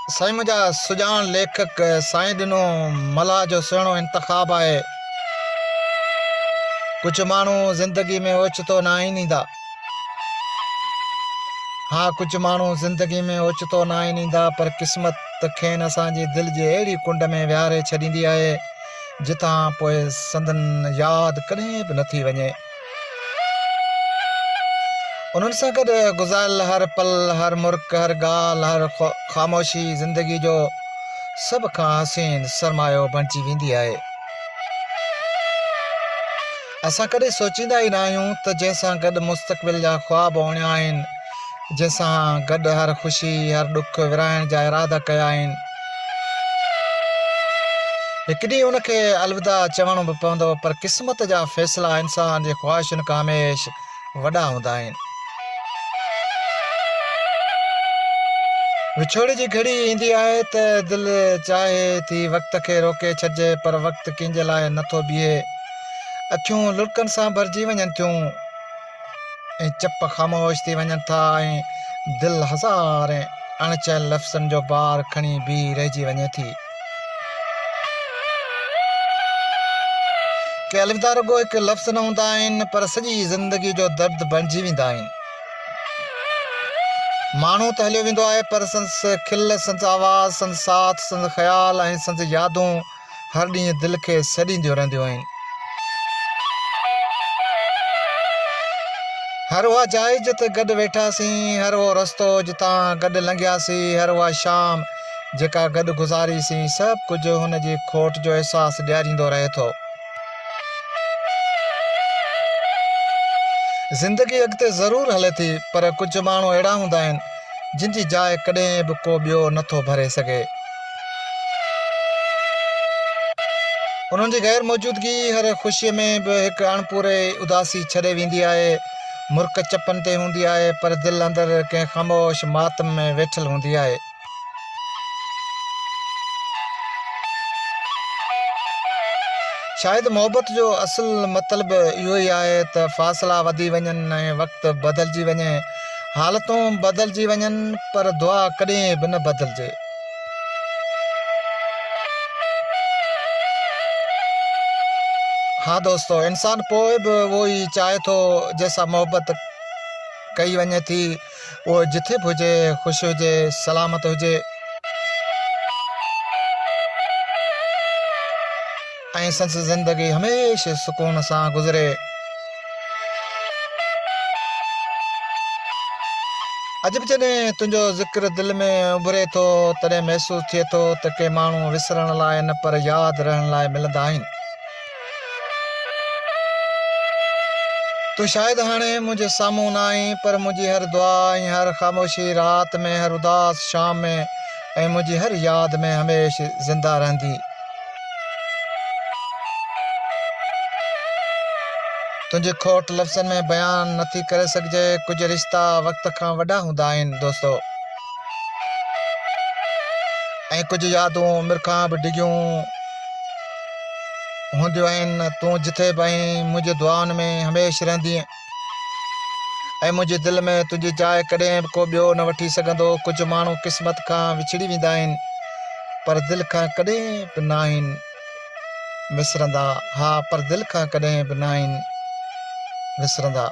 साईं मुंहिंजा सुजान लेखक साईं ॾिनो मला जो सुहिणो इंतख़ाब आहे। कुझु माण्हू ज़िंदगी में ओचितो न आईंदा। हाँ, कुझु माण्हू ज़िंदगी में ओचितो न आईंदा, पर क़िस्मत खेनि असांजी दिलि जी अहिड़ी कुंड में विहारे छॾींदी आहे जितां पोइ संदन यादि कॾहिं बि नथी वञे। उन्हनि सां गॾु गुज़ारियल हर पल, हर मुर्क, हर ॻाल्हि, हर ख़ामोशी ज़िंदगी जो सभ खां हसीन सरमायो बणिजी वेंदी आहे। असां कॾहिं सोचींदा ई न आहियूं त जंहिंसां गॾु मुस्तक़बिल जा ख़्वाब ओणिया आहिनि, जंहिंसां गॾु हर ख़ुशी, हर ॾुख विराइण जा इरादा कया आहिनि, हिकु ॾींहुं उनखे अलविदा चवणो बि पवंदो। पर क़िस्मत जा फ़ैसिला इंसान जे ख़्वाहिशुनि खां हमेशह वॾा हूंदा आहिनि। विछोड़े जी घड़ी ईंदी आहे त दिलि चाहे थी वक़्त खे रोके छॾिजे, पर वक़्तु कंहिंजे लाइ नथो बीहे। अखियूं लुड़कनि सां भरिजी वञनि थियूं ऐं चप ख़ामोश थी वञनि था, ऐं दिलि हज़ारे अणचयल लफ़्ज़नि जो बार खणी बीह रहिजी वञे थी। के अलविदा रुॻो हिकु लफ़्ज़ न हूंदा आहिनि, पर सॼी ज़िंदगी जो दर्द बणिजी वेंदा आहिनि। माण्हू त हलियो वेंदो आहे, पर संदसि खिल, संदसि आवाज़, संदसि साथ, संदसि ख़्याल ऐं संदसि यादूं हर ॾींहुं दिलि खे सॾींदियूं रहंदियूं आहिनि। हर उहा जाइ जिते गॾु वेठासीं, हर उहो रस्तो जितां गॾु लंघियासीं, हर उहा शाम जेका गॾु गुज़ारीसीं, सभु कुझु हुन जी खोट जो अहसासु ॾियारींदो रहे थो। ज़िंदगी अॻिते ज़रूरु हले थी, पर कुझु माण्हू अहिड़ा हूंदा आहिनि जिन जी जाइ कॾहिं बि को ॿियो नथो भरे सघे। उन्हनि जी ग़ैर मौजूदगी हर ख़ुशीअ में बि हिकु अणपूरे उदासी छॾे वेंदी आहे। मुर्क चपनि ते हूंदी आहे, पर दिलि अंदरि कंहिं ख़ामोश मातम में वेठल हूंदी आहे। शायदि मोहबत जो असुलु मतिलबु इहो ई आहे त फ़ासिला वधी वञनि ऐं वक़्तु बदिलजी वञे, हालतूं बदिलजी वञनि, पर दुआ कॾहिं बि न बदिलिजे। हाँ दोस्तो, इंसान पोइ बि उहो ई चाहे थो जंहिंसां मोहबत कई वञे थी, उहो जिथे बि हुजे, ख़ुशि हुजे, सलामत हुजे ऐं संदसि ज़िंदगी हमेशह सुकून सां गुज़रे। अॼु बि जॾहिं तुंहिंजो ज़िक्र दिलि में उभरे थो, तॾहिं महसूसु थिए थो त के माण्हू विसरण लाइ न, पर यादि रहण लाइ मिलंदा आहिनि। तूं शायदि हाणे मुंहिंजे साम्हूं न आहीं, पर मुंहिंजी हर दुआ ऐं हर ख़ामोशी राति में, हर उदास शाम में ऐं मुंहिंजी हर यादि में हमेशह ज़िंदा रहंदी। तुंहिंजी खोट लफ़्ज़नि में बयानु नथी करे सघिजे। कुझु रिश्ता वक़्त खां वॾा हूंदा आहिनि दोस्तो, ऐं कुझु यादूं उमिरि खां बि डिघियूं हूंदियूं आहिनि। तूं जिथे बि आहीं, मुंहिंजी दुआउनि में हमेशह रहंदीअ ऐं मुंहिंजी दिलि में तुंहिंजी जाइ कॾहिं बि को ॿियो न वठी सघंदो। कुझु माण्हू क़िस्मत खां विछड़ी वेंदा आहिनि, पर दिलि खां कॾहिं बि न आहिनि विसरंदा। हा, पर दिलि खां कॾहिं बि न आहिनि विसरंदा।